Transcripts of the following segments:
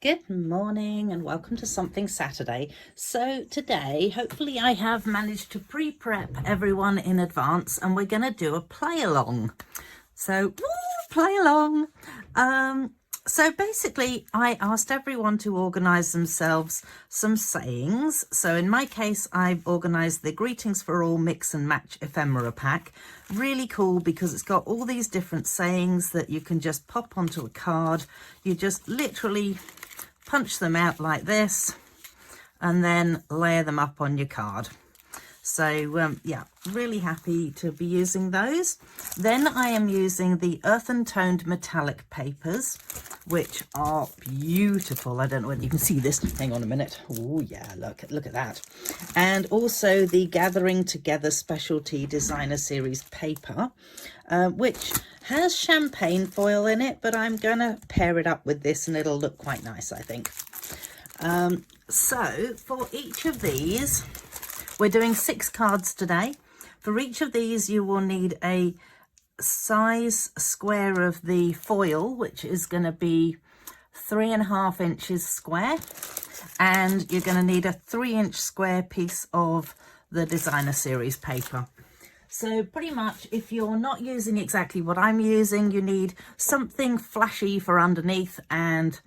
Good morning and welcome to Something Saturday. So today, hopefully I have managed to pre-prep everyone in advance and we're going to do a play along. So, play along. So basically I asked everyone to organise themselves some sayings. So in my case, I've organised the Greetings for All Mix and Match ephemera pack. Really cool because it's got all these different sayings that you can just pop onto a card. You just literally punch them out like this and then layer them up on your card. So yeah, really happy to be using those. Then I am using the earthen toned metallic papers, which are beautiful. I don't know whether you can see this. Hang on a minute. Oh yeah, look at that. And also the Gathering Together Specialty Designer Series paper, which has champagne foil in it, but I'm going to pair it up with this and it'll look quite nice, I think. So for each of these, we're doing 6 cards today. For each of these, you will need a size square of the foil, which is going to be 3.5 inches square. And you're going to need a 3-inch square piece of the designer series paper. So pretty much, if you're not using exactly what I'm using, you need something flashy for underneath and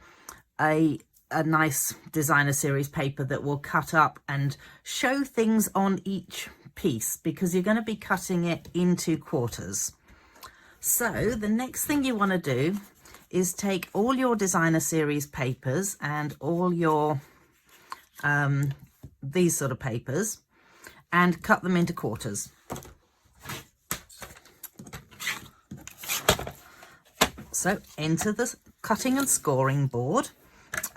a nice designer series paper that will cut up and show things on each piece, because you're going to be cutting it into quarters. So the next thing you want to do is take all your designer series papers and all your these sort of papers and cut them into quarters. So into the cutting and scoring board.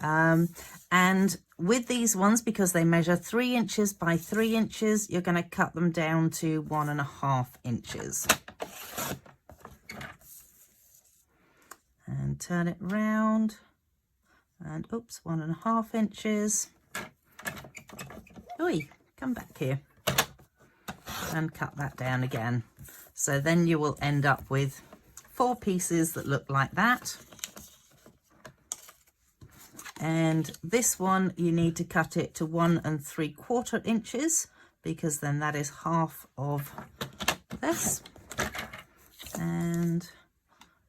And with these ones, because they measure 3 inches by 3 inches, you're going to cut them down to 1.5 inches. And turn it round. And oops, 1.5 inches. Oi, come back here. And cut that down again. So then you will end up with 4 pieces that look like that. And this one, you need to cut it to 1 3/4 inches, because then that is half of this. And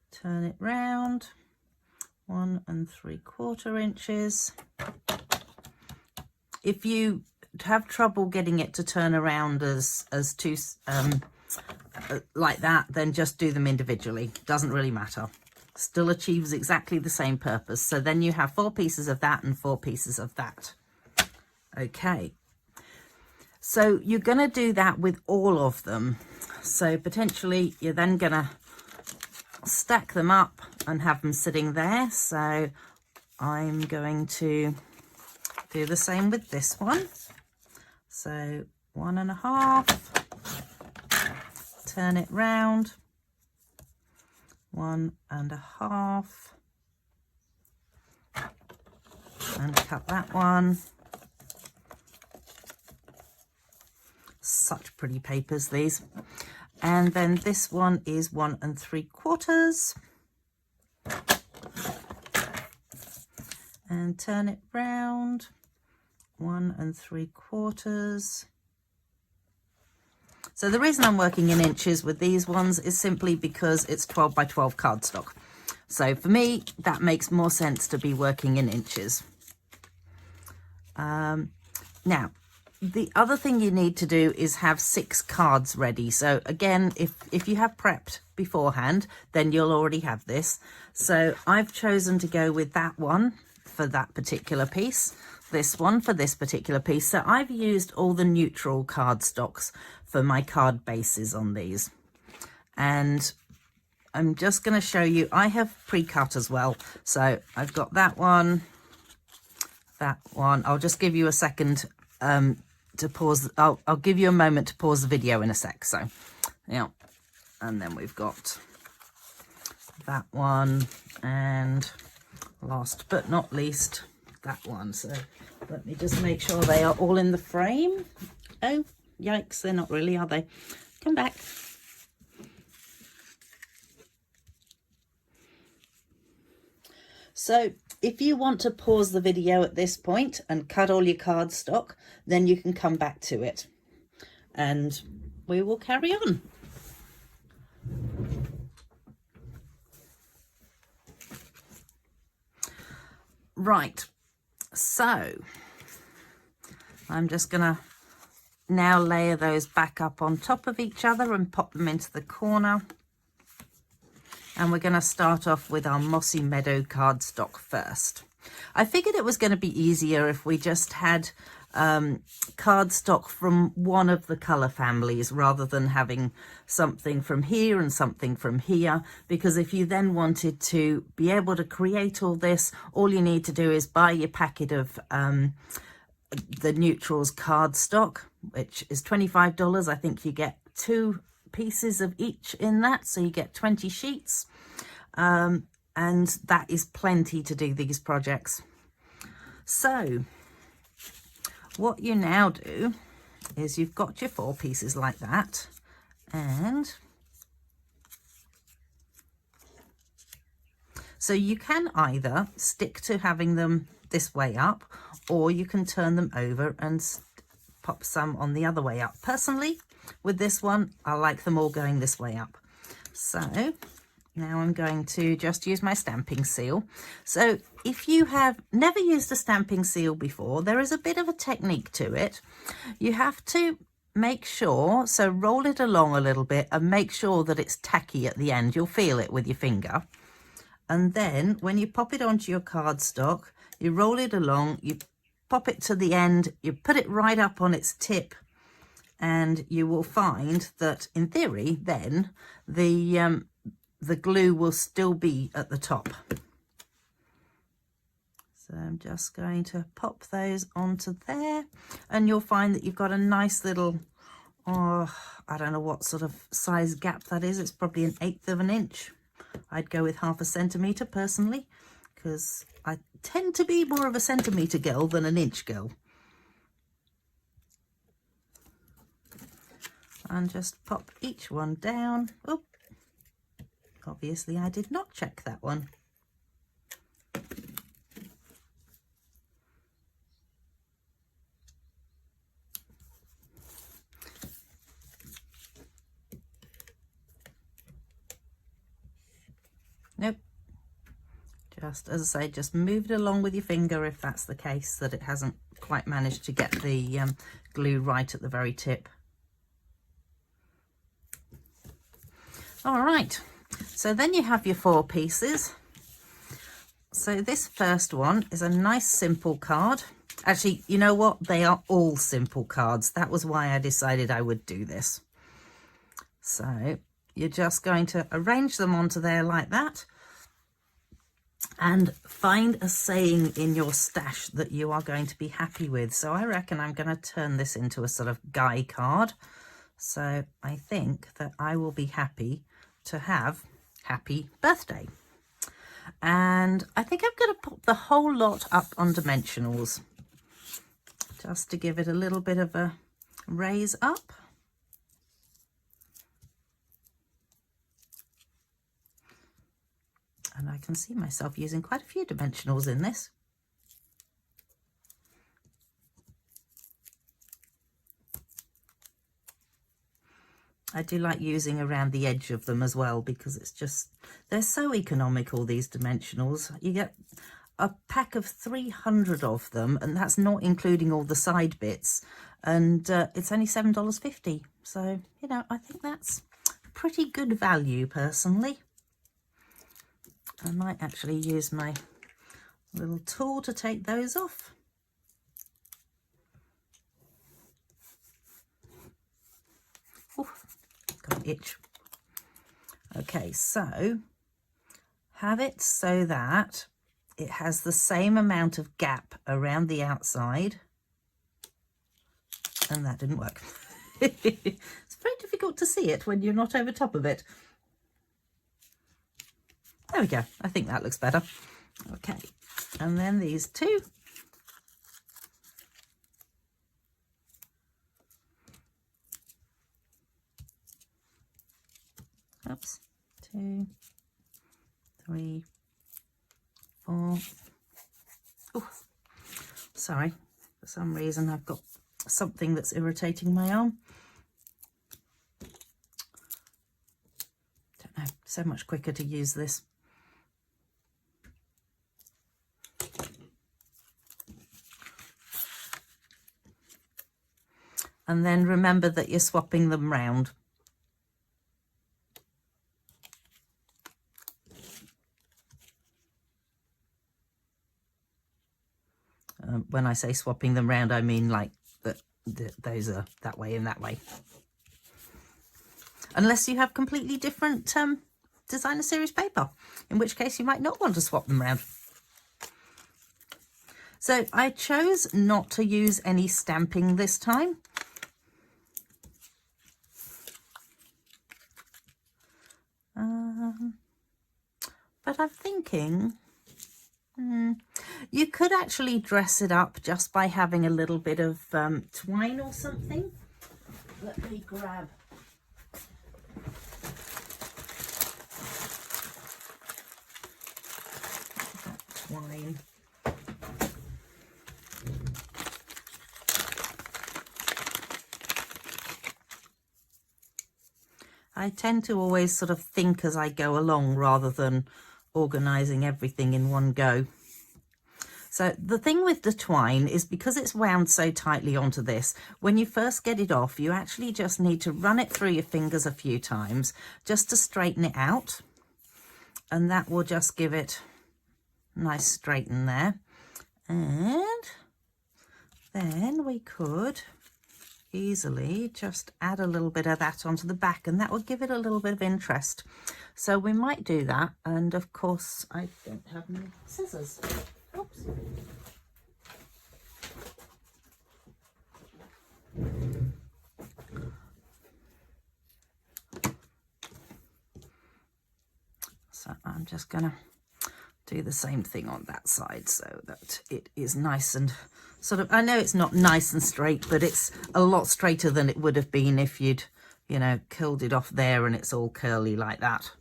turn it round, 1 3/4 inches. If you have trouble getting it to turn around as two like that, then just do them individually. Doesn't really matter. Still achieves exactly the same purpose. So then you have 4 pieces of that and 4 pieces of that. Okay, so you're going to do that with all of them. So potentially you're then going to stack them up and have them sitting there. So I'm going to do the same with this one. So 1.5, turn it round, 1.5, and cut that one. Such pretty papers, these. And then this one is 1 3/4, and turn it round, 1 3/4. So the reason I'm working in inches with these ones is simply because it's 12 by 12 cardstock. So for me, that makes more sense to be working in inches. Now, the other thing you need to do is have 6 cards ready. So again, if you have prepped beforehand, then you'll already have this. So I've chosen to go with that one for that particular piece, this one for this particular piece. So I've used all the neutral cardstocks for my card bases on these. And I'm just going to show you, I have pre-cut as well. So I've got that one, that one. I'll just give you a second to pause. I'll give you a moment to pause the video in a sec. So yeah, and then we've got that one, and last but not least, that one. So let me just make sure they are all in the frame. Oh, yikes, they're not really, are they? Come back. So if you want to pause the video at this point and cut all your cardstock, then you can come back to it and we will carry on. Right, so I'm just gonna now layer those back up on top of each other and pop them into the corner. And we're going to start off with our Mossy Meadow cardstock first. I figured it was going to be easier if we just had cardstock from one of the colour families rather than having something from here and something from here, because if you then wanted to be able to create all this, all you need to do is buy your packet of the Neutrals cardstock, which is $25. I think you get 2 pieces of each in that, so you get 20 sheets, and that is plenty to do these projects. So what you now do is you've got your 4 pieces like that, and so you can either stick to having them this way up, or you can turn them over and pop some on the other way up. Personally, with this one, I like them all going this way up. So now I'm going to just use my stamping seal. So if you have never used a stamping seal before, there is a bit of a technique to it. You have to make sure, so roll it along a little bit and make sure that it's tacky at the end. You'll feel it with your finger. And then when you pop it onto your cardstock, you roll it along, you pop it to the end, you put it right up on its tip, and you will find that in theory then the glue will still be at the top. So I'm just going to pop those onto there, and you'll find that you've got a nice little, I don't know what sort of size gap that is. It's probably 1/8 of an inch. I'd go with 1/2 centimetre personally, because I tend to be more of a centimetre girl than an inch girl. And just pop each one down. Oh, obviously I did not check that one. Nope. Just, as I say, just move it along with your finger if that's the case, that it hasn't quite managed to get the glue right at the very tip. All right, so then you have your 4 pieces. So this first one is a nice simple card. Actually, you know what? They are all simple cards. That was why I decided I would do this. So you're just going to arrange them onto there like that, and find a saying in your stash that you are going to be happy with. So I reckon I'm going to turn this into a sort of guy card. So I think that I will be happy to have happy birthday. And I think I'm going to put the whole lot up on dimensionals, just to give it a little bit of a raise up. And I can see myself using quite a few dimensionals in this. I do like using around the edge of them as well, because it's just, they're so economical, these dimensionals. You get a pack of 300 of them, and that's not including all the side bits, and it's only $7.50. So, you know, I think that's pretty good value personally. I might actually use my little tool to take those off. Ooh, got an itch. Okay, so have it so that it has the same amount of gap around the outside. And that didn't work. It's very difficult to see it when you're not over top of it. There we go. I think that looks better. Okay, and then these 2. Oops, 2, 3, 4. Oh, sorry, for some reason I've got something that's irritating my arm. Don't know, so much quicker to use this. And then remember that you're swapping them round. When I say swapping them round, I mean like those are that way and that way. Unless you have completely different designer series paper, in which case you might not want to swap them round. So I chose not to use any stamping this time. But I'm thinking you could actually dress it up just by having a little bit of twine or something. Let me grab that twine. I tend to always sort of think as I go along rather than organising everything in one go. So the thing with the twine is because it's wound so tightly onto this, when you first get it off, you actually just need to run it through your fingers a few times just to straighten it out. And that will just give it a nice straighten there. And then we could easily just add a little bit of that onto the back, and that will give it a little bit of interest. So we might do that. And of course I don't have any scissors. Oops. So I'm just gonna do the same thing on that side so that it is nice and sort of, I know it's not nice and straight, but it's a lot straighter than it would have been if you'd, you know, curled it off there and it's all curly like that.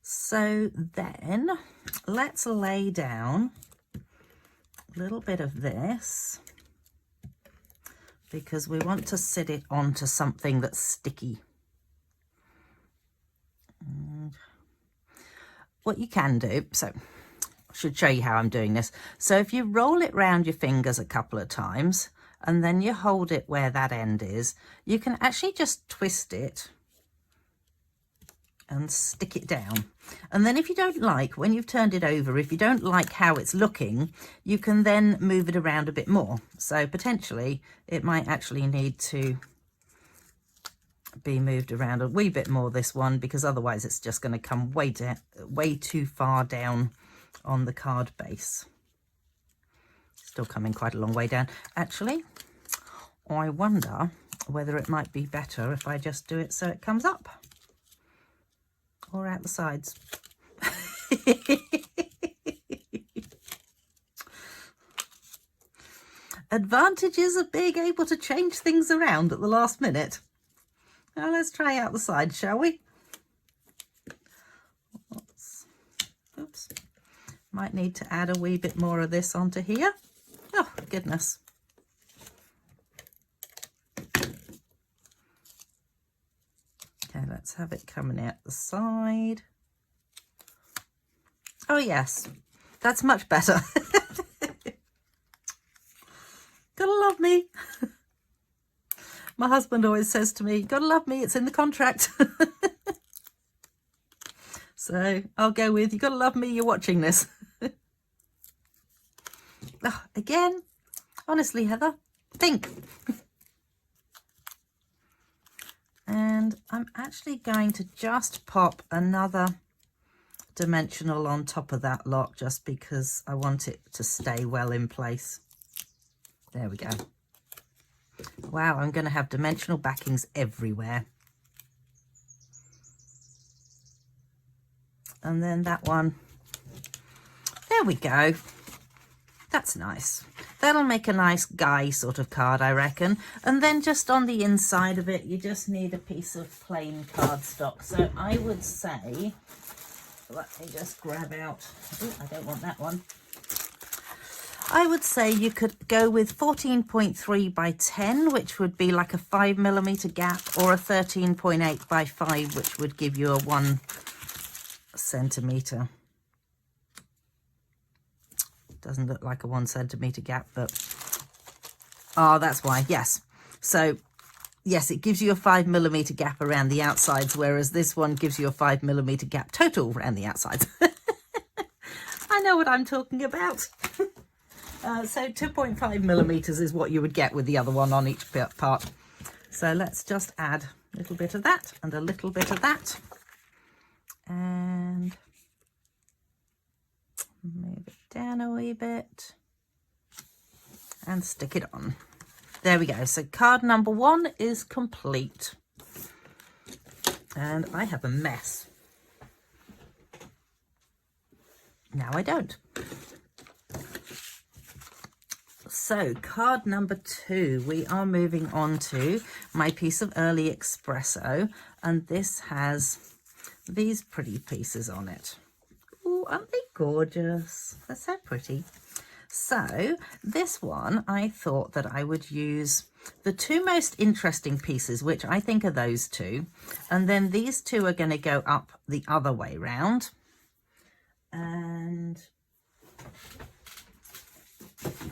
So then let's lay down a little bit of this because we want to sit it onto something that's sticky. And what you can do, so I should show you how I'm doing this. So if you roll it round your fingers a couple of times and then you hold it where that end is, you can actually just twist it and stick it down. And then if you don't like, when you've turned it over, if you don't like how it's looking, you can then move it around a bit more. So potentially it might actually need to be moved around a wee bit more, this one, because otherwise it's just going to come way too far down on the card base. Still coming quite a long way down. Actually, I wonder whether it might be better if I just do it so it comes up or out the sides. Advantages of being able to change things around at the last minute. Now let's try out the side, shall we? Oops. Might need to add a wee bit more of this onto here. Oh, goodness. Okay, let's have it coming out the side. Oh, yes. That's much better. Gotta love me. My husband always says to me, gotta love me, it's in the contract. So I'll go with, you gotta love me, you're watching this. Oh, again, honestly, Heather, think. And I'm actually going to just pop another dimensional on top of that lot just because I want it to stay well in place. There we go. Wow, I'm going to have dimensional backings everywhere. And then that one. There we go. That's nice. That'll make a nice guy sort of card, I reckon. And then just on the inside of it, you just need a piece of plain cardstock. So I would say Let me just grab out. Oh, I don't want that one. I would say you could go with 14.3 by 10, which would be like a 5mm gap, or a 13.8 by 5, which would give you a 1 centimetre. Doesn't look like a 1 centimetre gap, but oh, that's why. Yes. So yes, it gives you a 5mm gap around the outsides, whereas this one gives you a 5mm gap total around the outsides. I know what I'm talking about. So 2.5mm is what you would get with the other one on each part. So let's just add a little bit of that and a little bit of that. And move it down a wee bit. And stick it on. There we go. So card number 1 is complete. And I have a mess. Now I don't. So card number 2, we are moving on to my piece of early espresso, and this has these pretty pieces on it. Oh, aren't they gorgeous? They're so pretty. So this one, I thought that I would use the 2 most interesting pieces, which I think are those 2, and then these 2 are going to go up the other way round. And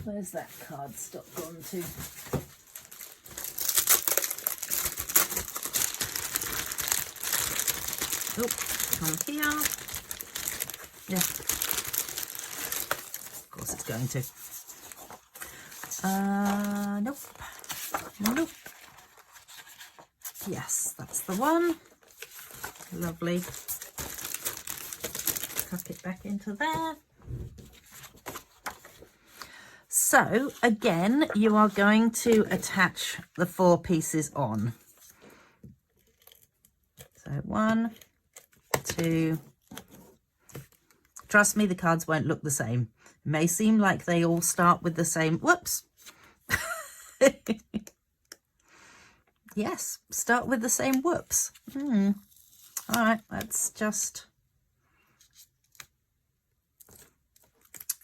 where's that cardstock gone to? Oh, come here. Yeah. Of course it's going to. Nope. Nope. Yes, that's the one. Lovely. Tuck it back into there. So again, you are going to attach the 4 pieces on. So 1, 2. Trust me, the cards won't look the same. It may seem like they all start with the same. Whoops. Yes, start with the same whoops. All right, let's just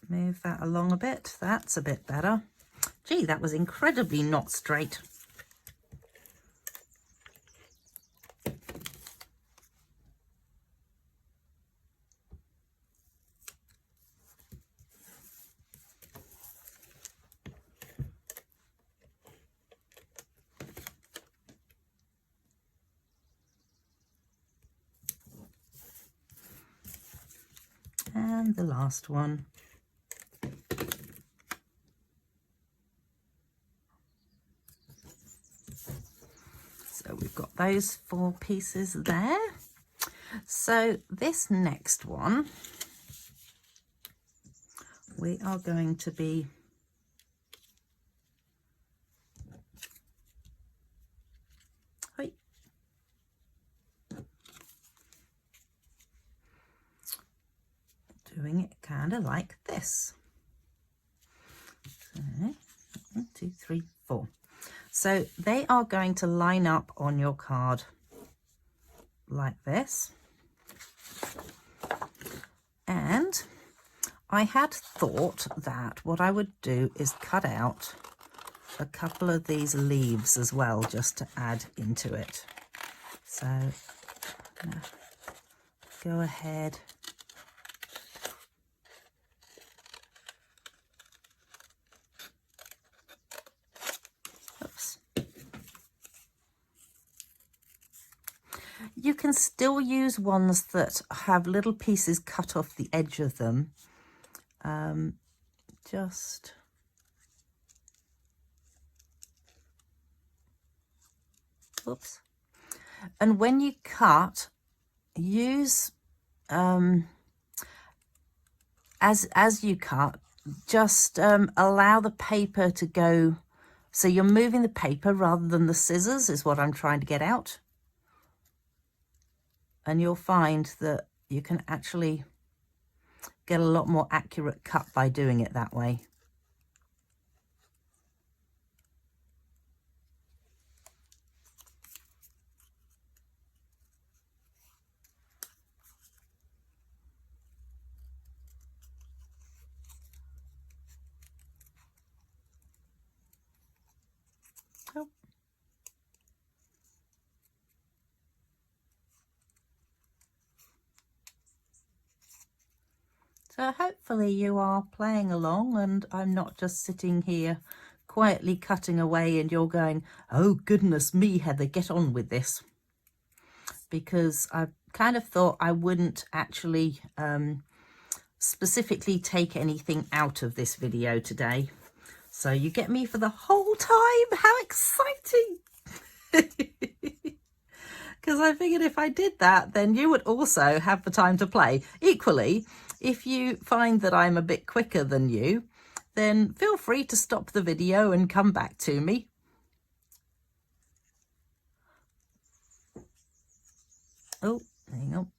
move that along a bit. That's a bit better. Gee, that was incredibly not straight. And the last one. So we've got those 4 pieces there. So this next one, we are going to be doing it kind of like this. So 1, 2, 3, 4. So they are going to line up on your card like this. And I had thought that what I would do is cut out a couple of these leaves as well, just to add into it. So I'm gonna go ahead . Oops. You can still use ones that have little pieces cut off the edge of them. Just oops. And when you cut, use as you cut, just allow the paper to go, so you're moving the paper rather than the scissors is what I'm trying to get out. And you'll find that you can actually get a lot more accurate cut by doing it that way. Oh. So hopefully you are playing along and I'm not just sitting here quietly cutting away and you're going, oh goodness me, Heather, get on with this. Because I kind of thought I wouldn't actually specifically take anything out of this video today. So you get me for the whole time. How exciting! Because I figured if I did that, then you would also have the time to play. Equally, if you find that I'm a bit quicker than you, then feel free to stop the video and come back to me. Oh, hang on.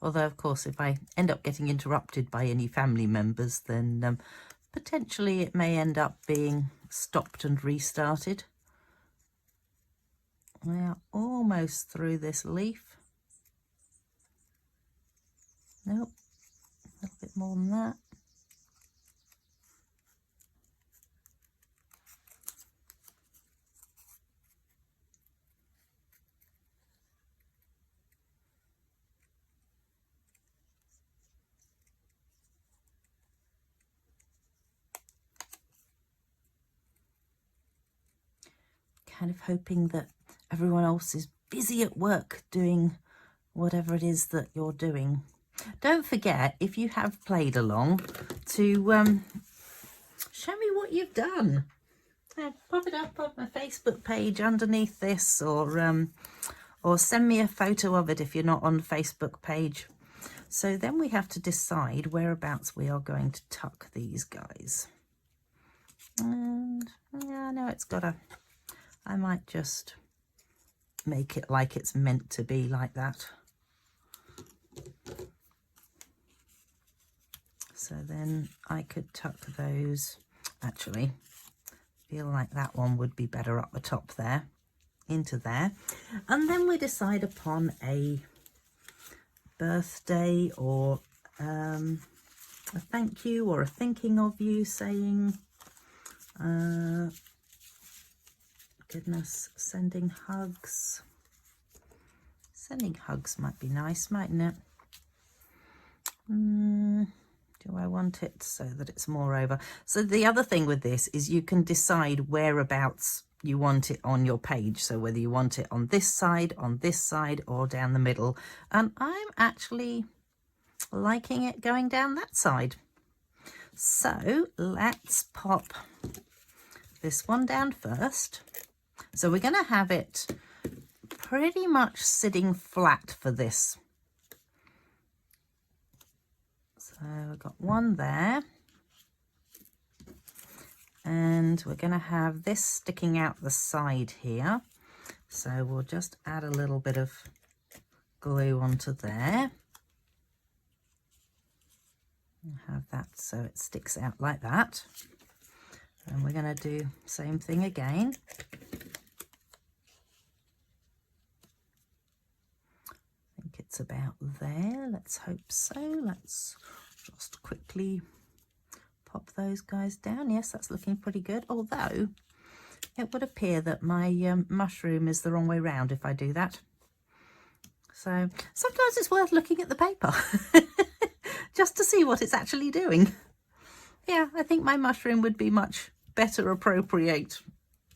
Although, of course, if I end up getting interrupted by any family members, then potentially it may end up being stopped and restarted. We are almost through this leaf. Nope, a little bit more than that. Kind of hoping that everyone else is busy at work doing whatever it is that you're doing. Don't forget, if you have played along, to show me what you've done. Pop it up on my Facebook page underneath this, or send me a photo of it if you're not on the Facebook page. So then we have to decide whereabouts we are going to tuck these guys. And yeah, no, it's got a... I might just make it like it's meant to be like that. So then I could tuck those. Actually, feel like that one would be better up the top there, into there. And then we decide upon a birthday or a thank you or a thinking of you saying, goodness, sending hugs. Sending hugs might be nice, mightn't it? Do I want it so that it's more over? So the other thing with this is you can decide whereabouts you want it on your page. So whether you want it on this side, or down the middle. And I'm actually liking it going down that side. So let's pop this one down first. So we're going to have it pretty much sitting flat for this. So we've got one there. And we're going to have this sticking out the side here. So we'll just add a little bit of glue onto there. And have that so it sticks out like that. And we're going to do same thing again. I think it's about there. Let's hope so. Let's just quickly pop those guys down. Yes, that's looking pretty good. Although it would appear that my mushroom is the wrong way round if I do that. So sometimes it's worth looking at the paper just to see what it's actually doing. Yeah, I think my mushroom would be much better appropriate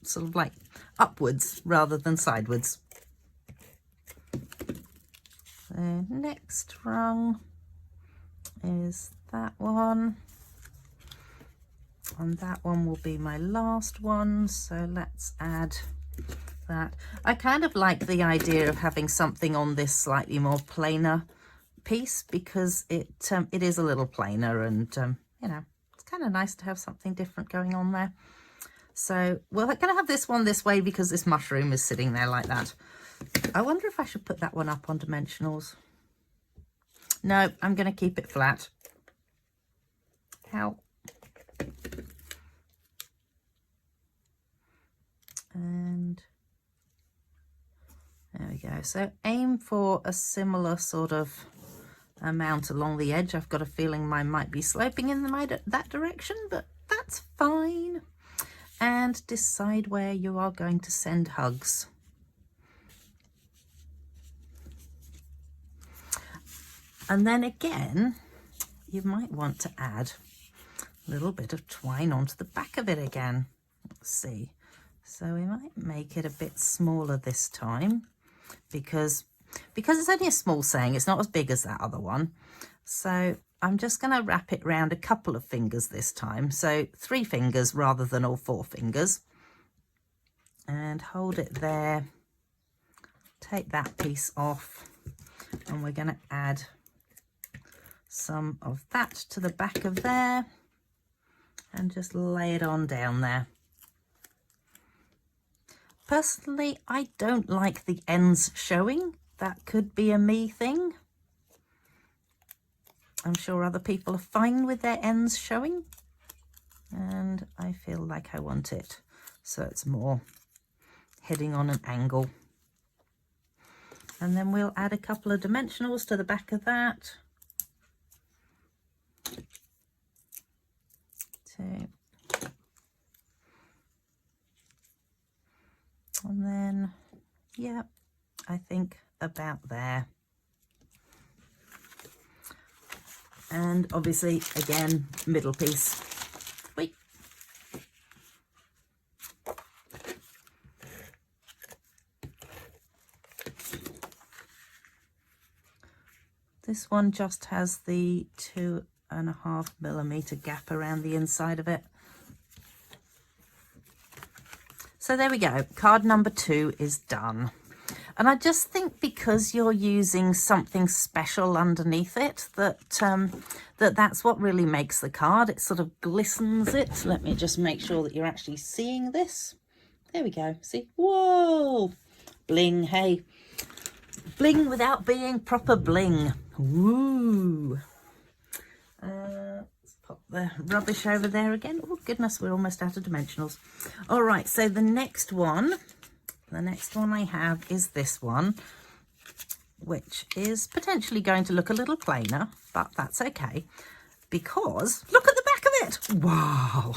sort of like upwards rather than sideways. So next rung is that one. And that one will be my last one. So let's add that. I kind of like the idea of having something on this slightly more plainer piece because it is a little plainer and, you know, it's kind of nice to have something different going on there. So we're going to have this one this way because this mushroom is sitting there like that. I wonder if I should put that one up on dimensionals. No, I'm going to keep it flat. How? And there we go. So aim for a similar sort of amount along the edge. I've got a feeling mine might be sloping in that direction, but that's fine. And decide where you are going to send hugs. And then again, you might want to add a little bit of twine onto the back of it again. Let's see. So we might make it a bit smaller this time because it's only a small saying, it's not as big as that other one. So I'm just going to wrap it around a couple of fingers this time. So 3 fingers rather than all 4 fingers. And hold it there. Take that piece off. And we're going to add some of that to the back of there. And just lay it on down there. Personally, I don't like the ends showing. That could be a me thing. I'm sure other people are fine with their ends showing. And I feel like I want it so it's more heading on an angle. And then we'll add a couple of dimensionals to the back of that. 2. And then, yeah, I think about there. And obviously, again, middle piece. Wait. This one just has the 2.5mm gap around the inside of it. So there we go, card number 2 is done. And I just think because you're using something special underneath it, that's what really makes the card. It sort of glistens it. Let me just make sure that you're actually seeing this. There we go, see? Whoa! Bling, hey. Bling without being proper bling. Woo! Let's pop the rubbish over there again. Oh goodness, we're almost out of dimensionals. All right, so the next one I have is this one, which is potentially going to look a little plainer, but that's okay because look at the back of it. Wow.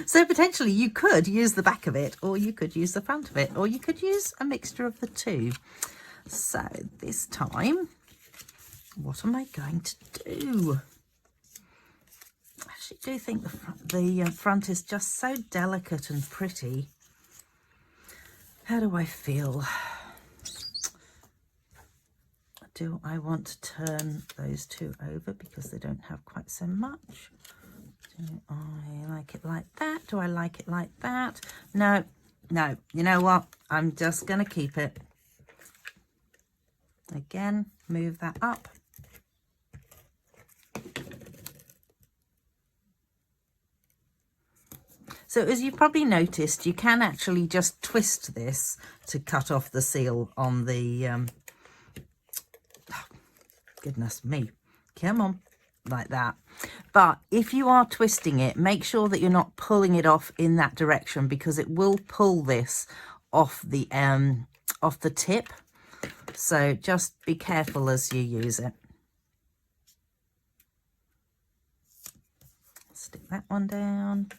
So potentially you could use the back of it, or you could use the front of it, or you could use a mixture of the two. So this time, what am I going to do? I actually do think the front is just so delicate and pretty. How do I feel? Do I want to turn those two over because they don't have quite so much? Do I like it like that? Do I like it like that? No, no. You know what? I'm just going to keep it. Again, move that up. So as you've probably noticed, you can actually just twist this to cut off the seal on the, goodness me, come on, like that. But if you are twisting it, make sure that you're not pulling it off in that direction because it will pull this off the tip. So just be careful as you use it. Stick that one down.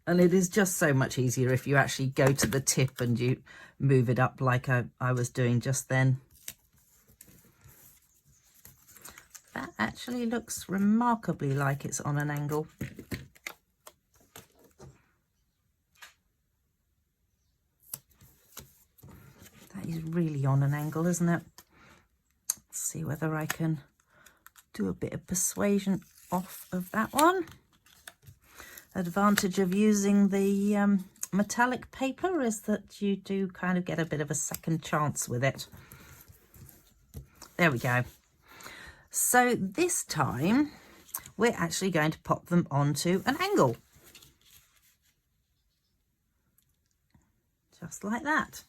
And it is just so much easier if you actually go to the tip and you move it up like I was doing just then. That actually looks remarkably like it's on an angle. That is really on an angle, isn't it? Let's see whether I can do a bit of persuasion off of that one. Advantage of using the metallic paper is that you do kind of get a bit of a second chance with it. There we go. So this time we're actually going to pop them onto an angle. just like that.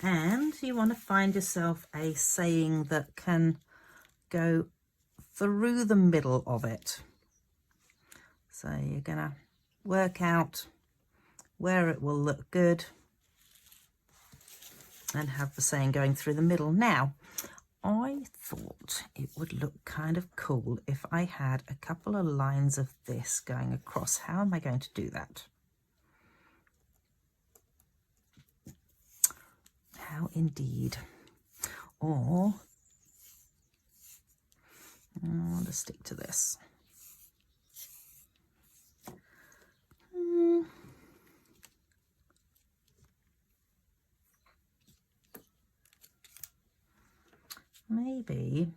And you want to find yourself a saying that can go through the middle of it. So you're gonna work out where it will look good and have the saying going through the middle. Now, I thought it would look kind of cool if I had a couple of lines of this going across. How am I going to do that? How indeed. Or I want to stick to this. Maybe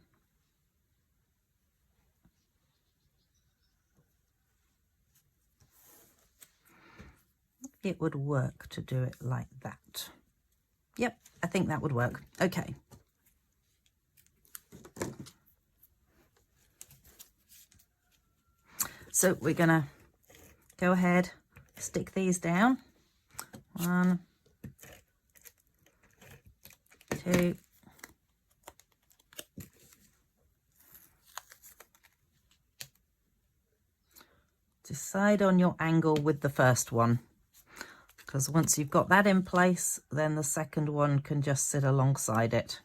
it would work to do it like that. Yep, I think that would work. Okay. So we're gonna go ahead, stick these down. 1, 2, decide on your angle with the first one, because once you've got that in place, then the second one can just sit alongside it.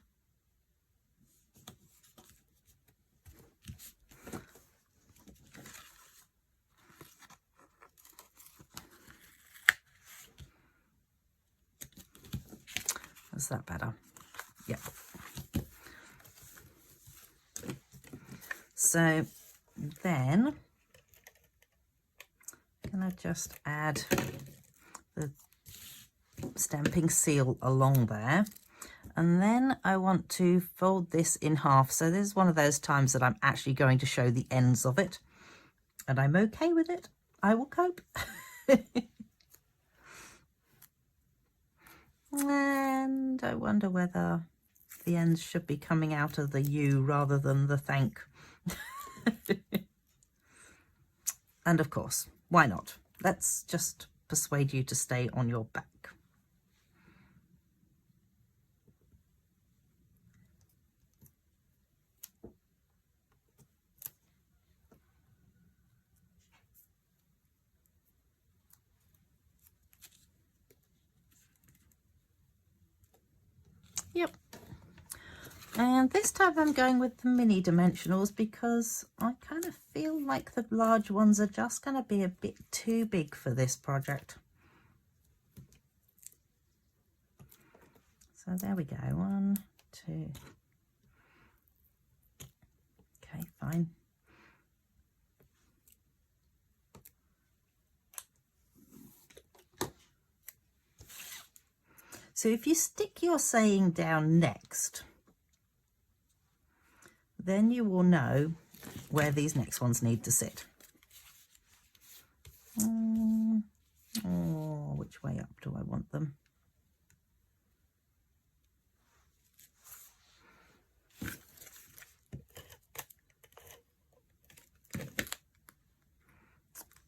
Is that better? Yep. So then I'm going to just add the stamping seal along there, and then I want to fold this in half. So this is one of those times that I'm actually going to show the ends of it, and I'm okay with it. I will cope. And I wonder whether the ends should be coming out of the U rather than the thank. And of course, why not? Let's just persuade you to stay on your back. Yep. And this time I'm going with the mini dimensionals because I kind of feel like the large ones are just going to be a bit too big for this project. So there we go. 1, 2. Okay, fine. So if you stick your saying down next, then you will know where these next ones need to sit. Oh, which way up do I want them?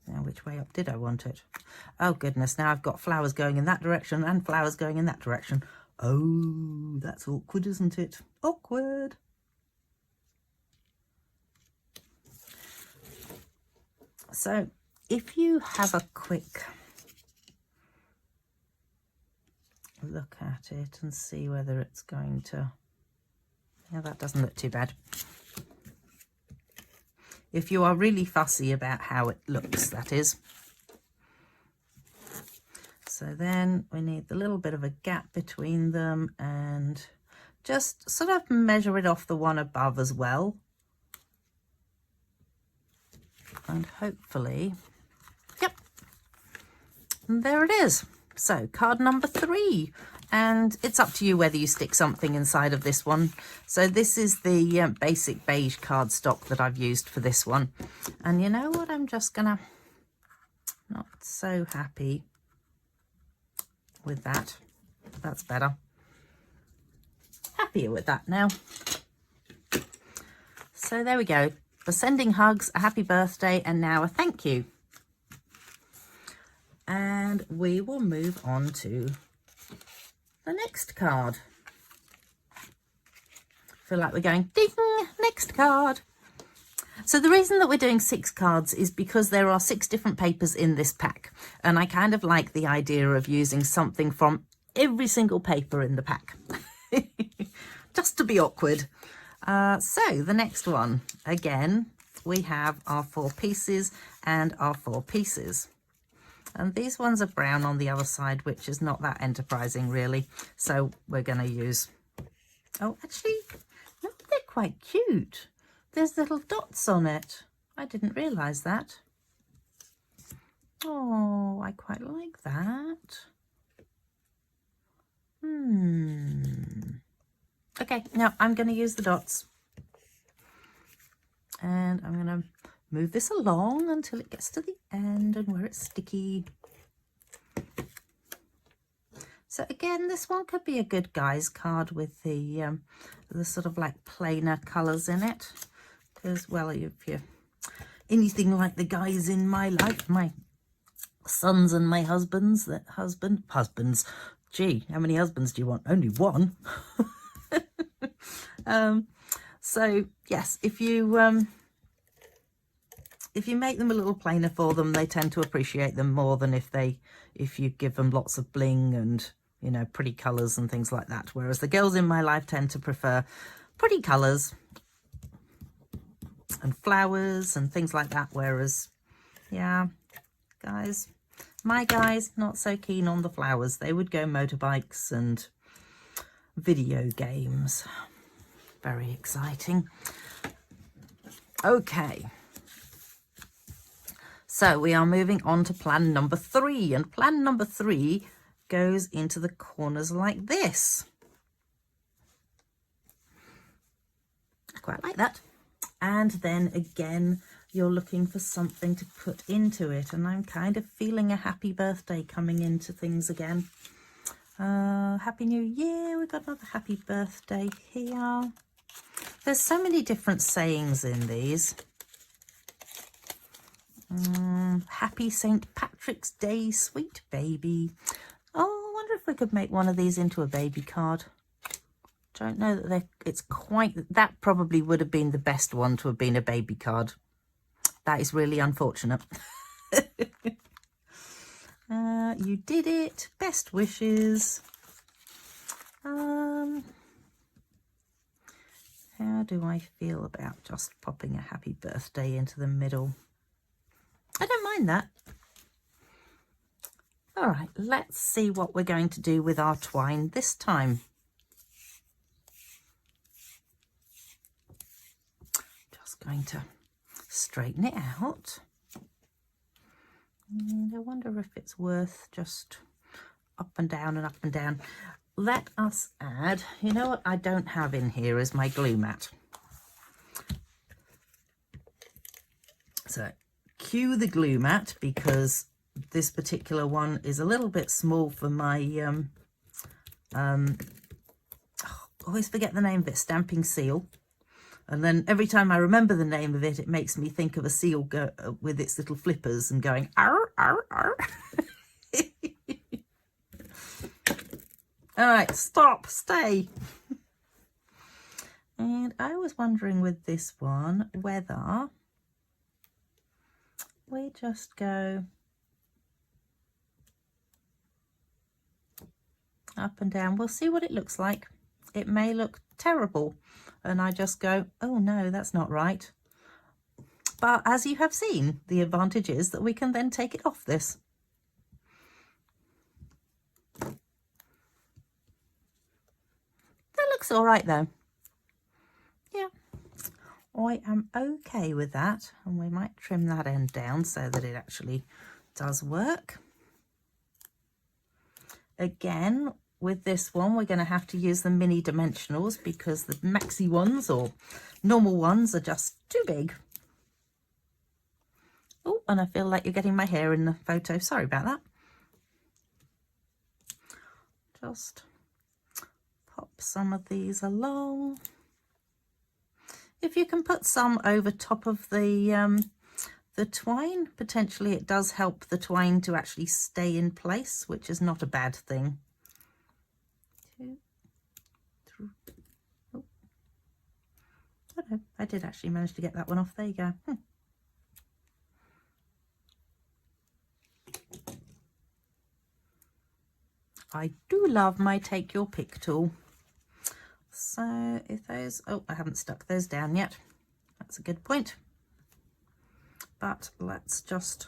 Now, which way up did I want it? Oh goodness, now I've got flowers going in that direction and flowers going in that direction. Oh, that's awkward, isn't it? Awkward. So if you have a quick look at it and see whether it's going to, yeah, that doesn't look too bad. If you are really fussy about how it looks, that is. So then we need the little bit of a gap between them and just sort of measure it off the one above as well. And hopefully, yep, and there it is. So card number 3, and it's up to you whether you stick something inside of this one. So this is the basic beige cardstock that I've used for this one. And you know what, I'm just gonna, not so happy with that. That's better. Happier with that now. So there we go. For sending hugs, a happy birthday, and now a thank you. And we will move on to the next card. I feel like we're going ding, next card. So the reason that we're doing 6 cards is because there are 6 different papers in this pack, and I kind of like the idea of using something from every single paper in the pack just to be awkward. So the next one, again, we have our 4 pieces and our 4 pieces. And these ones are brown on the other side, which is not that enterprising really. So we're going to use, oh, actually, no, they're quite cute. There's little dots on it. I didn't realise that. Oh, I quite like that. Okay, now I'm going to use the dots. And I'm going to move this along until it gets to the end and where it's sticky. So again, this one could be a good guy's card with the sort of like plainer colours in it. Because, well, if you're anything like the guys in my life, my sons and my husbands, husbands, gee, how many husbands do you want? Only one. So yes, if you make them a little plainer for them, they tend to appreciate them more than if you give them lots of bling and, you know, pretty colours and things like that. Whereas the girls in my life tend to prefer pretty colours and flowers and things like that. Whereas, yeah, my guys, not so keen on the flowers. They would go motorbikes and video games. Very exciting. Okay. So we are moving on to plan number 3, and plan number 3 goes into the corners like this. I quite like that. And then again, you're looking for something to put into it, and I'm kind of feeling a happy birthday coming into things again. Happy New Year. We've got another happy birthday here. There's so many different sayings in these. Happy St. Patrick's Day, sweet baby. Oh, I wonder if we could make one of these into a baby card. Don't know that it's quite, that probably would have been the best one to have been a baby card. That is really unfortunate. You did it. Best wishes. How do I feel about just popping a happy birthday into the middle? I don't mind that. All right, let's see what we're going to do with our twine this time. Just going to straighten it out. And I wonder if it's worth just up and down and up and down. Let us add, you know what I don't have in here is my glue mat. So cue the glue mat, because this particular one is a little bit small for my, always forget the name of it, stamping seal. And then every time I remember the name of it, it makes me think of a seal with its little flippers and going, arr, arr, arr. All right, stop, stay. And I was wondering with this one whether we just go up and down. We'll see what it looks like. It may look terrible. And I just go, oh no, that's not right. But as you have seen, the advantage is that we can then take it off this. That looks all right though. Yeah, I am okay with that. And we might trim that end down so that it actually does work. Again, with this one, we're going to have to use the mini dimensionals because the maxi ones or normal ones are just too big. Oh, and I feel like you're getting my hair in the photo. Sorry about that. Just pop some of these along. If you can put some over top of the twine, potentially it does help the twine to actually stay in place, which is not a bad thing. Oh no, I did actually manage to get that one off. There you go. I do love my take your pick tool. So if those, oh, I haven't stuck those down yet. That's a good point. But let's just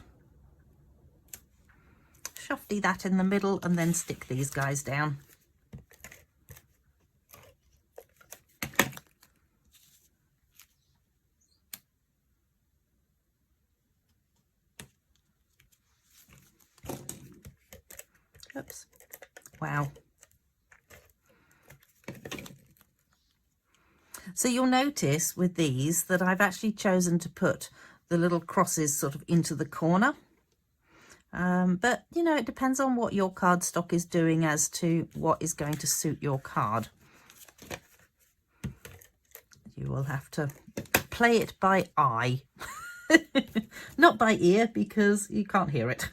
shufty that in the middle and then stick these guys down. Oops. Wow. So you'll notice with these that I've actually chosen to put the little crosses sort of into the corner. But, you know, it depends on what your cardstock is doing as to what is going to suit your card. You will have to play it by eye, not by ear, because you can't hear it.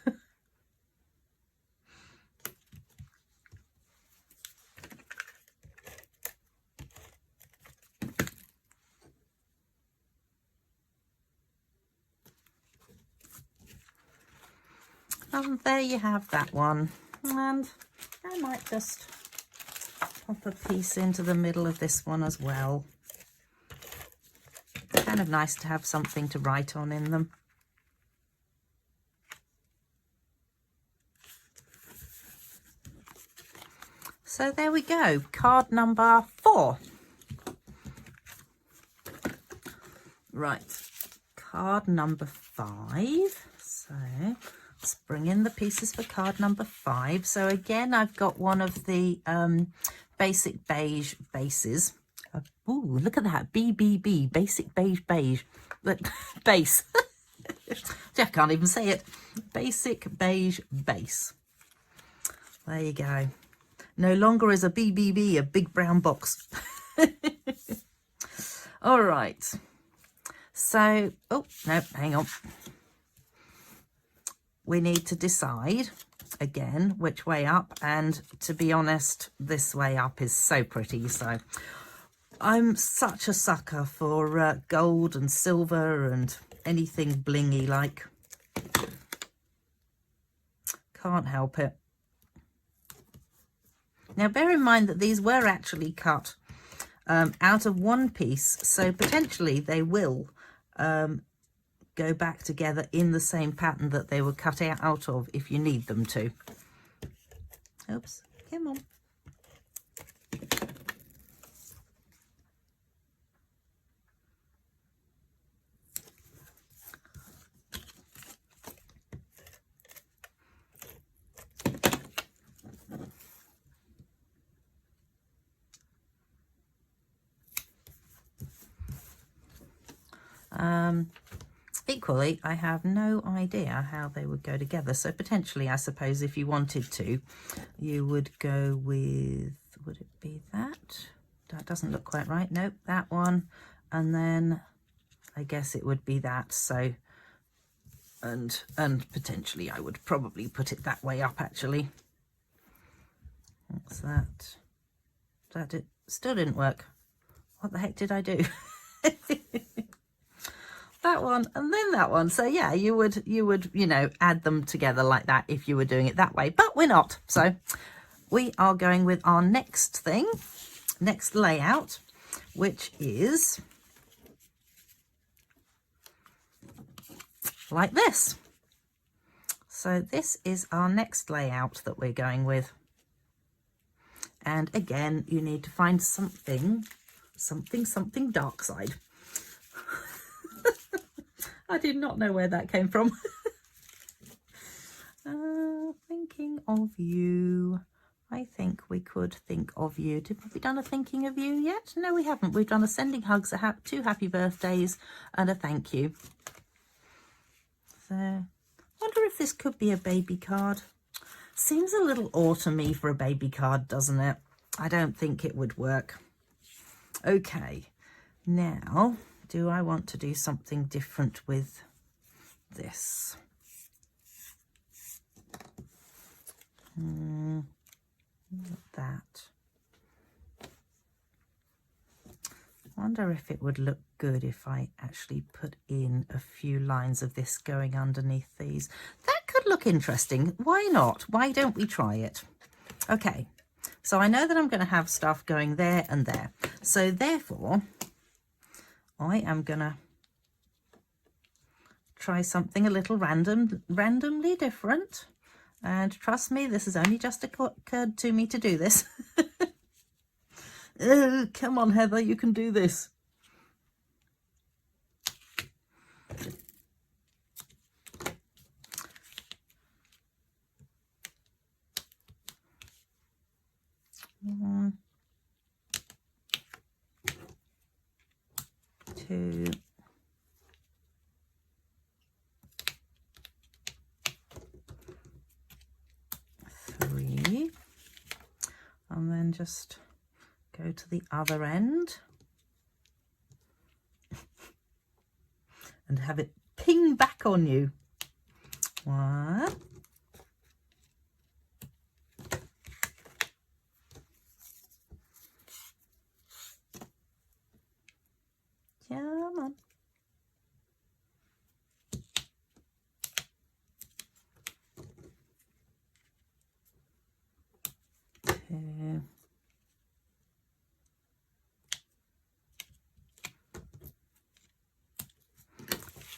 And there you have that one. And I might just pop a piece into the middle of this one as well. Kind of nice to have something to write on in them. So there we go, card number 4. Right, card number 5. So let's bring in the pieces for card number 5. So again, I've got one of the basic beige bases. Ooh, look at that, BBB, basic beige beige, but base. I can't even say it. Basic beige base. There you go. No longer is a BBB a big brown box. All right. So, oh, no, hang on. We need to decide, again, which way up. And to be honest, this way up is so pretty. So I'm such a sucker for gold and silver and anything blingy like. Can't help it. Now, bear in mind that these were actually cut out of one piece. So potentially they will go back together in the same pattern that they were cut out of if you need them to. Oops, come on. Equally, I have no idea how they would go together. So potentially, I suppose, if you wanted to, you would go with, would it be that? That doesn't look quite right. Nope, that one. And then I guess it would be that. So, and potentially I would probably put it that way up, actually. What's that? That it still didn't work. What the heck did I do? That one and then that one. So yeah, you would you know, add them together like that if you were doing it that way, but we're not. So we are going with our next thing, next layout, which is like this. So this is our next layout that we're going with. And again, you need to find something dark side. I did not know where that came from. Thinking of you. I think we could think of you. Have we done a thinking of you yet? No, we haven't. We've done a sending hugs, two happy birthdays, and a thank you. So, wonder if this could be a baby card. Seems a little autumny for a baby card, doesn't it? I don't think it would work. Okay, now, do I want to do something different with this? That. Wonder if it would look good if I actually put in a few lines of this going underneath these. That could look interesting. Why not? Why don't we try it? Okay, so I know that I'm going to have stuff going there and there. So therefore, I am going to try something a little randomly different. And trust me, this has only just occurred to me to do this. Oh, come on, Heather, you can do this. One, two, three, and then just go to the other end and have it ping back on you. One, come on. Two,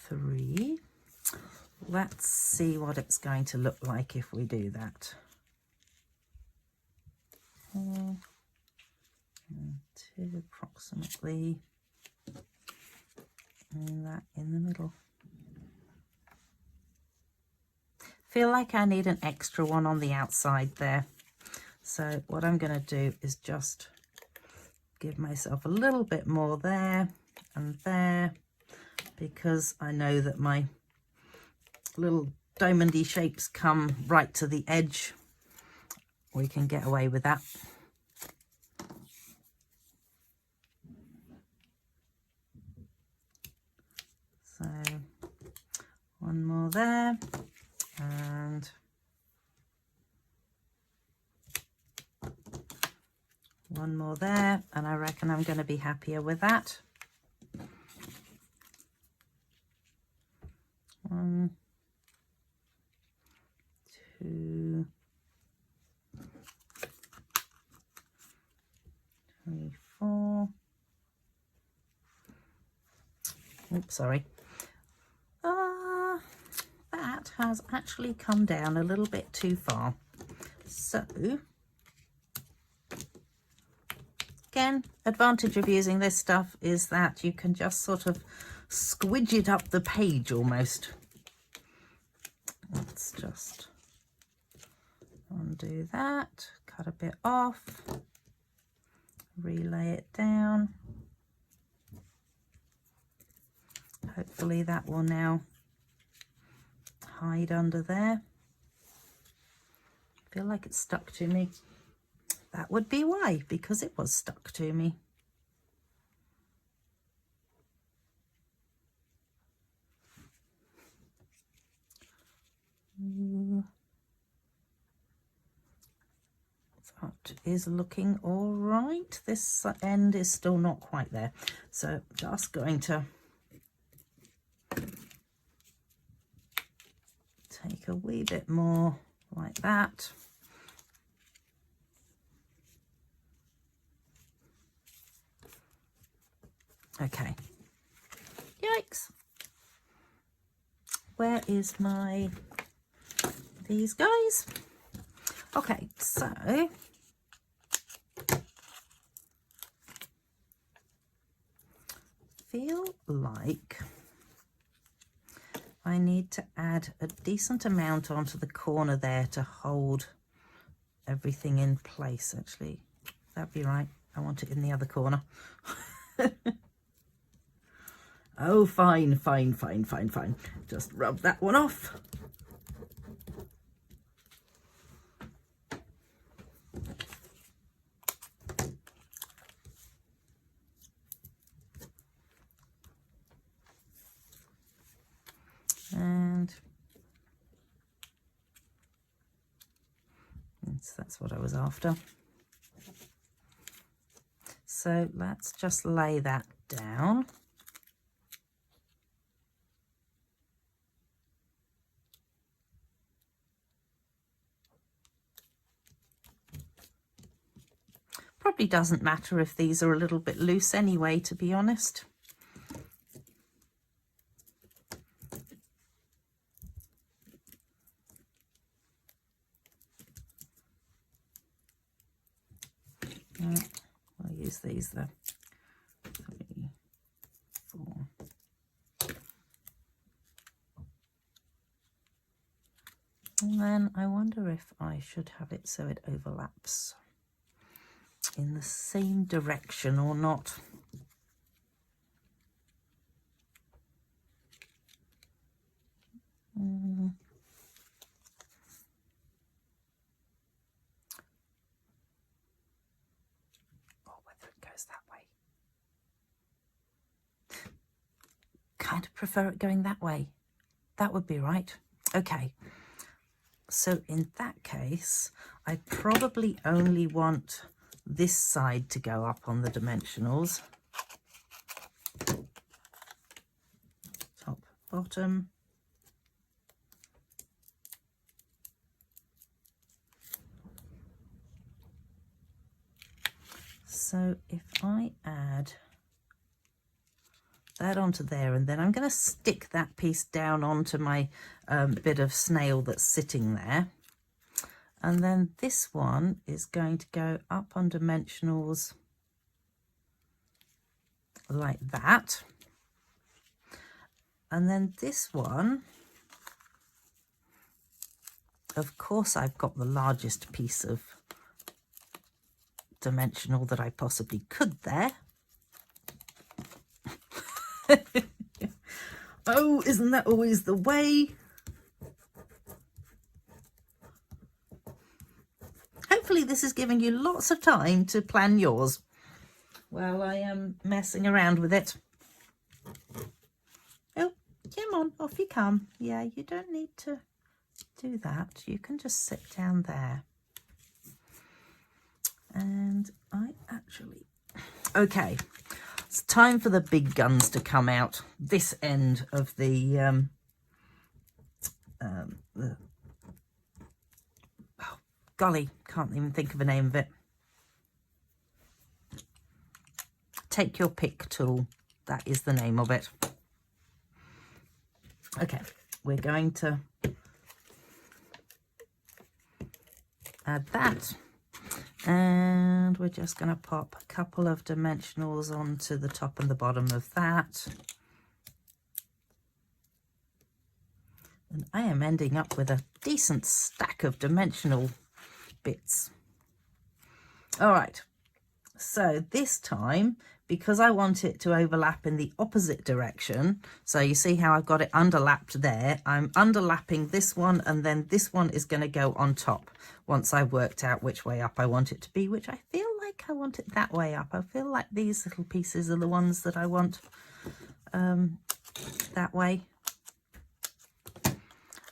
three. Let's see what it's going to look like if we do that. 4 and 2 approximately, and that in the middle. Feel like I need an extra one on the outside there. So what I'm going to do is just give myself a little bit more there and there, because I know that my little diamondy shapes come right to the edge. We can get away with that. So one more there, and one more there, and I reckon I'm going to be happier with that. 1, 2, 3, 4. Oops, sorry. That has actually come down a little bit too far. So, again, advantage of using this stuff is that you can just sort of squidge it up the page almost. Let's just undo that, cut a bit off, relay it down. Hopefully that will now hide under there. I feel like it's stuck to me. That would be why, because it was stuck to me. That is looking all right. This end is still not quite there. So just going to take a wee bit more like that. Okay. Yikes. Where is these guys? Okay, so feel like I need to add a decent amount onto the corner there to hold everything in place. Actually, that'd be right. I want it in the other corner. Oh, fine. Just rub that one off. And that's what I was after. So let's just lay that down. Probably doesn't matter if these are a little bit loose anyway, to be honest. I'll use these though. 3, 4. And then I wonder if I should have it so it overlaps in the same direction or not. Or whether it goes that way. Kind of prefer it going that way. That would be right. Okay. So in that case, I probably only want this side to go up on the dimensionals. Top, bottom. So if I add that onto there, and then I'm going to stick that piece down onto my bit of snail that's sitting there. And then this one is going to go up on dimensionals like that. And then this one, of course, I've got the largest piece of dimensional that I possibly could there. Oh, isn't that always the way? Hopefully this is giving you lots of time to plan yours while I am messing around with it. Oh, come on, off you come. Yeah, you don't need to do that. You can just sit down there. And I actually... Okay, it's time for the big guns to come out. This end of the oh, golly, can't even think of a name of it. Take your pick tool. That is the name of it. Okay, we're going to add that. And we're just going to pop a couple of dimensionals onto the top and the bottom of that. And I am ending up with a decent stack of dimensional bits. All right, so this time, because I want it to overlap in the opposite direction, so you see how I've got it underlapped there, I'm underlapping this one, and then this one is going to go on top once I've worked out which way up I want it to be, which I feel like I want it that way up. I feel like these little pieces are the ones that I want that way.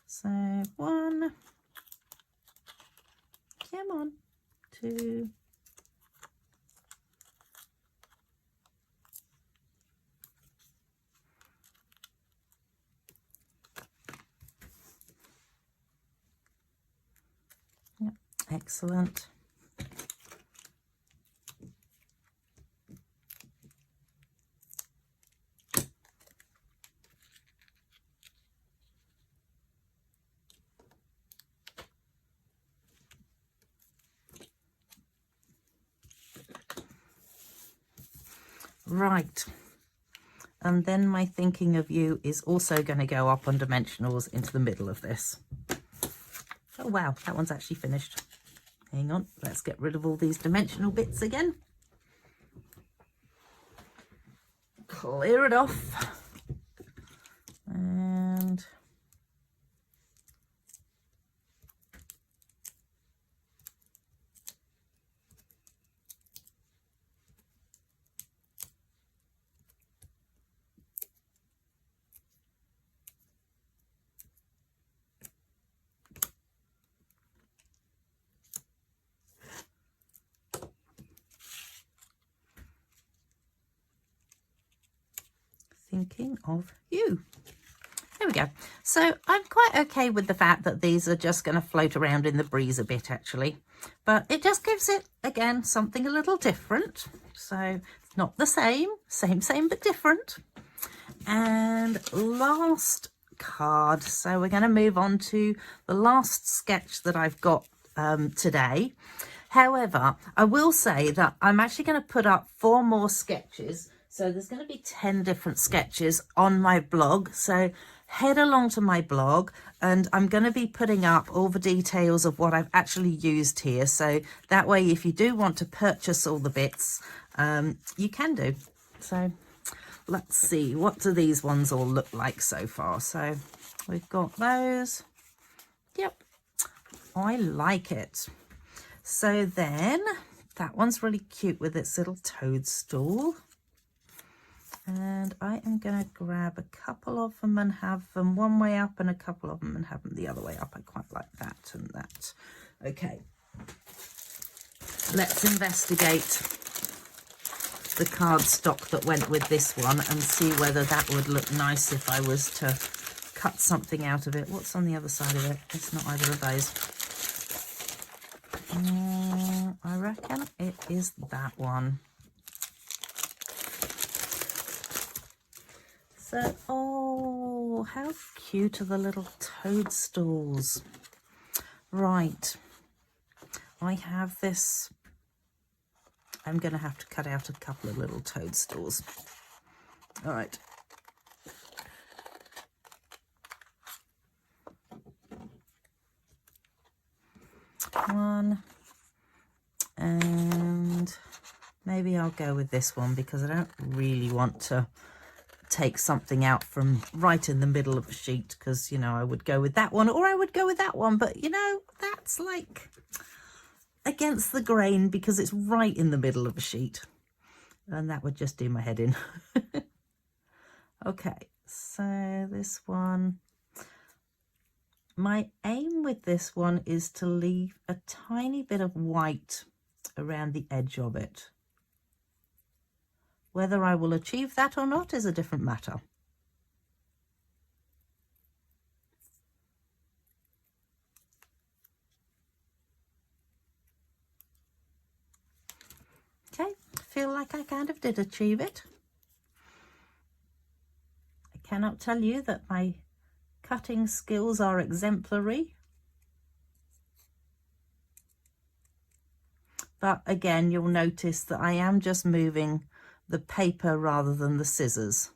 So 1, come on, 2, yep, excellent. Right, and then my thinking of you is also going to go up on dimensionals into the middle of this. Oh wow, that one's actually finished. Hang on, let's get rid of all these dimensional bits again. Clear it off. And thinking of you. There we go. So I'm quite okay with the fact that these are just going to float around in the breeze a bit, actually. But it just gives it, again, something a little different. So it's not the same, but different. And last card. So we're going to move on to the last sketch that I've got today. However, I will say that I'm actually going to put up 4 more sketches. So there's going to be 10 different sketches on my blog. So head along to my blog, and I'm going to be putting up all the details of what I've actually used here. So that way, if you do want to purchase all the bits, you can do. So let's see, what do these ones all look like so far? So we've got those. Yep, I like it. So then that one's really cute with its little toadstool. And I am going to grab a couple of them and have them one way up, and a couple of them and have them the other way up. I quite like that and that. Okay, let's investigate the cardstock that went with this one and see whether that would look nice if I was to cut something out of it. What's on the other side of it? It's not either of those. I reckon it is that one. So, oh, how cute are the little toadstools. Right, I have this. I'm going to have to cut out a couple of little toadstools. All right. One. And maybe I'll go with this one because I don't really want to take something out from right in the middle of a sheet, because, you know, I would go with that one or I would go with that one, but, you know, that's like against the grain because it's right in the middle of a sheet, and that would just do my head in. Okay, so this one, my aim with this one is to leave a tiny bit of white around the edge of it. Whether I will achieve that or not is a different matter. Okay, feel like I kind of did achieve it. I cannot tell you that my cutting skills are exemplary. But again, you'll notice that I am just moving the paper rather than the scissors.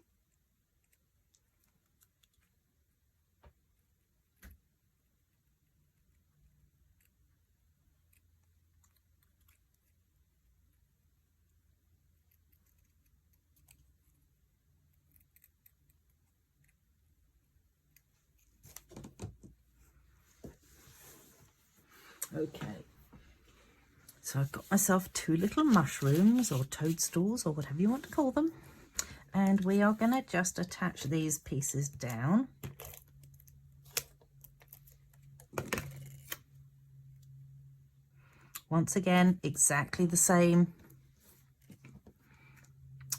Okay, so I've got myself 2 little mushrooms or toadstools or whatever you want to call them, and we are going to just attach these pieces down. Once again, exactly the same.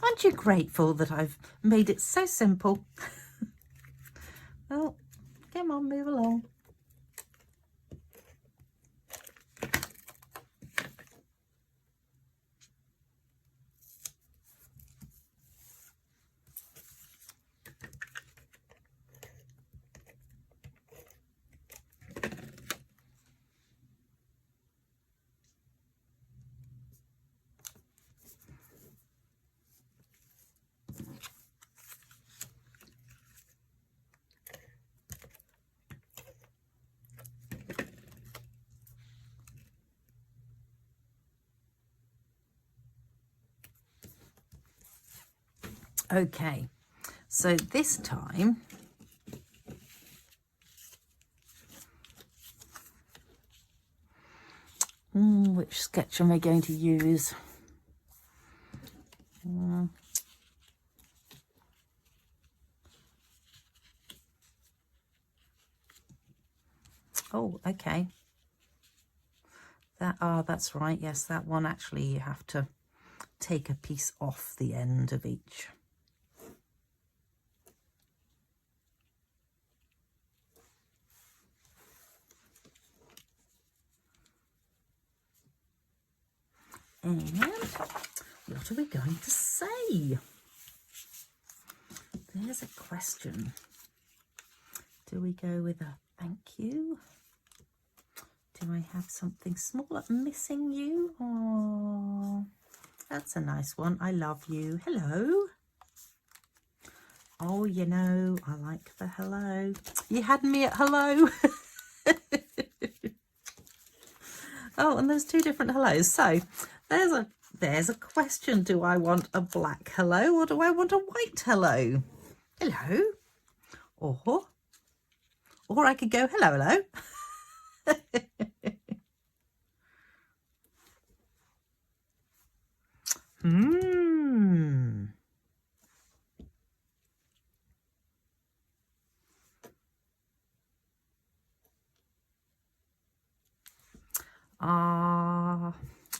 Aren't you grateful that I've made it so simple? Well, come on, move along. Okay, so this time which sketch am I going to use? Oh, okay. That's right. Yes, that one actually you have to take a piece off the end of each. And what are we going to say? There's a question. Do we go with a thank you? Do I have something small? Missing you? Oh, that's a nice one. I love you. Hello. Oh, you know, I like the hello. You had me at hello. Oh, and there's two different hellos. So there's a question. Do I want a black hello or do I want a white hello? Hello. Or I could go hello, hello.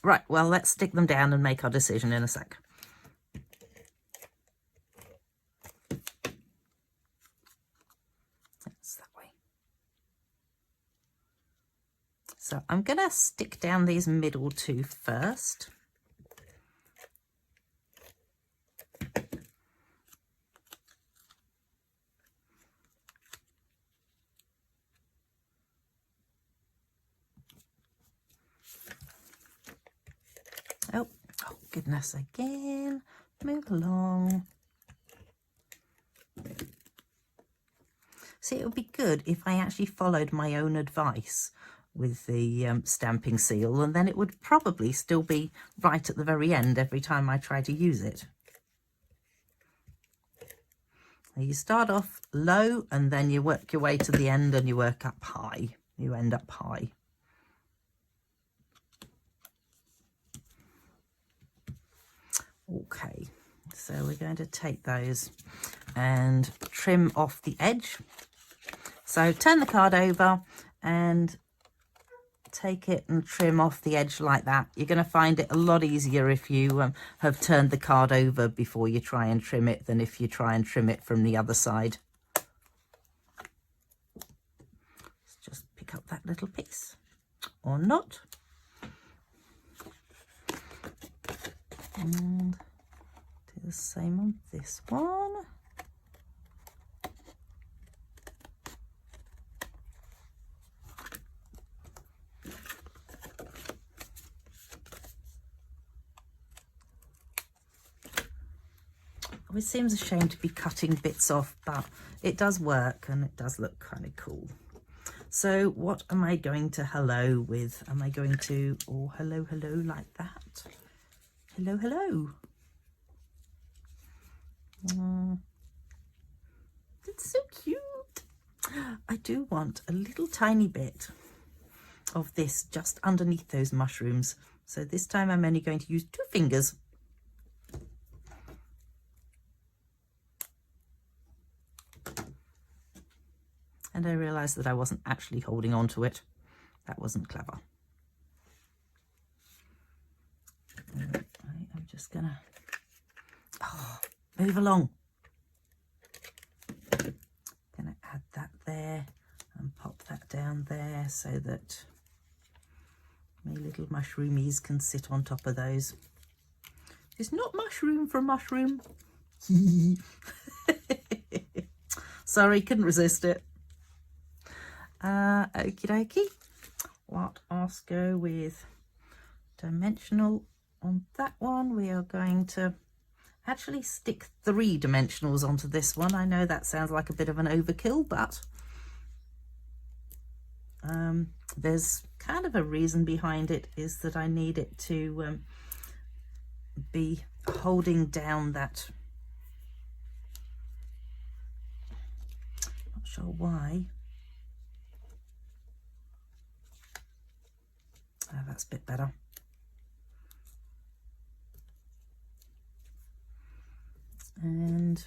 Right, well, let's stick them down and make our decision in a sec. That's that way. So I'm going to stick down these middle two first. Oh, goodness, again. Move along. See, it would be good if I actually followed my own advice with the stamping seal, and then it would probably still be right at the very end every time I try to use it. You start off low and then you work your way to the end and you work up high. You end up high. Okay, so we're going to take those and trim off the edge. So turn the card over and take it and trim off the edge like that. You're going to find it a lot easier if you have turned the card over before you try and trim it than if you try and trim it from the other side. Let's just pick up that little piece, or not. And do the same on this one. It seems a shame to be cutting bits off, but it does work and it does look kind of cool. So what am I going to hello with? Am I going to, oh, hello, hello, like that? Hello, hello. It's so cute. I do want a little tiny bit of this just underneath those mushrooms. So this time I'm only going to use 2 fingers. And I realised that I wasn't actually holding on to it. That wasn't clever. I'm just gonna move along. Gonna add that there and pop that down there so that my little mushroomies can sit on top of those. It's not mushroom for mushroom. Sorry, couldn't resist it. Okie dokie. Let us go with dimensional on that one. We are going to actually stick 3 dimensionals onto this one. I know that sounds like a bit of an overkill, but there's kind of a reason behind it, is that I need it to be holding down that. Not sure why. Oh, that's a bit better. And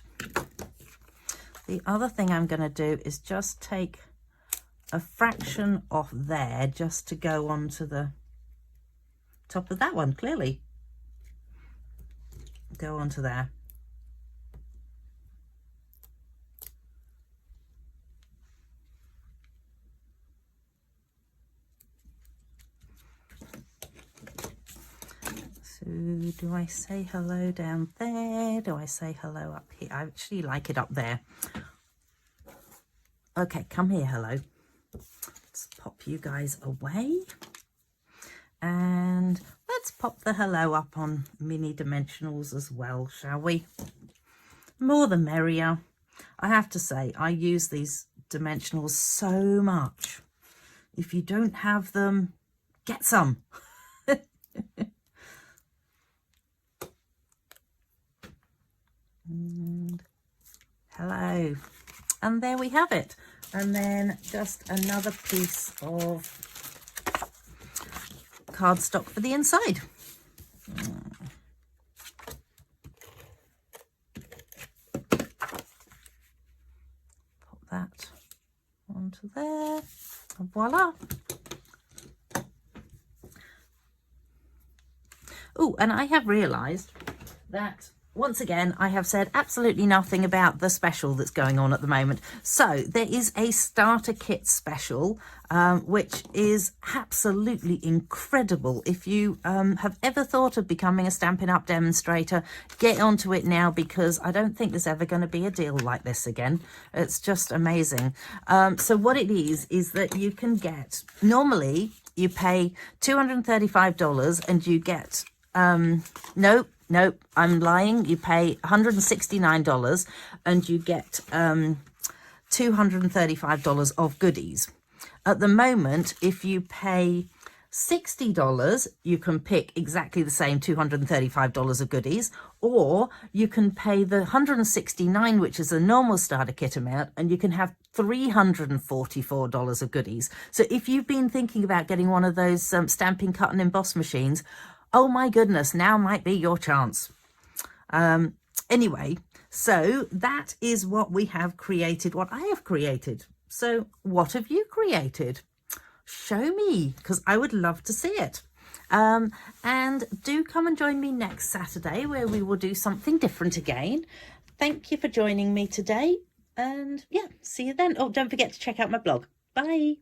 the other thing I'm going to do is just take a fraction off there just to go onto the top of that one, clearly. Go onto there. Ooh, do I say hello down there? Do I say hello up here? I actually like it up there. Okay, come here, hello. Let's pop you guys away. And let's pop the hello up on mini dimensionals as well, shall we? More the merrier. I have to say, I use these dimensionals so much. If you don't have them, get some. And hello. And there we have it. And then just another piece of cardstock for the inside. Pop that onto there. And voila. Oh, and I have realised that once again, I have said absolutely nothing about the special that's going on at the moment. So there is a starter kit special, which is absolutely incredible. If you have ever thought of becoming a Stampin' Up! Demonstrator, get onto it now, because I don't think there's ever going to be a deal like this again. It's just amazing. So what it is that you can get, normally you pay $235 and you get, Nope, I'm lying. You pay $169 and you get $235 of goodies. At the moment, if you pay $60, you can pick exactly the same $235 of goodies, or you can pay the $169, which is a normal starter kit amount, and you can have $344 of goodies. So if you've been thinking about getting one of those stamping, cut and emboss machines, oh my goodness, now might be your chance. Anyway, so that is what we have created, what I have created. So what have you created? Show me, because I would love to see it. And do come and join me next Saturday, where we will do something different again. Thank you for joining me today. And yeah, see you then. Oh, don't forget to check out my blog. Bye.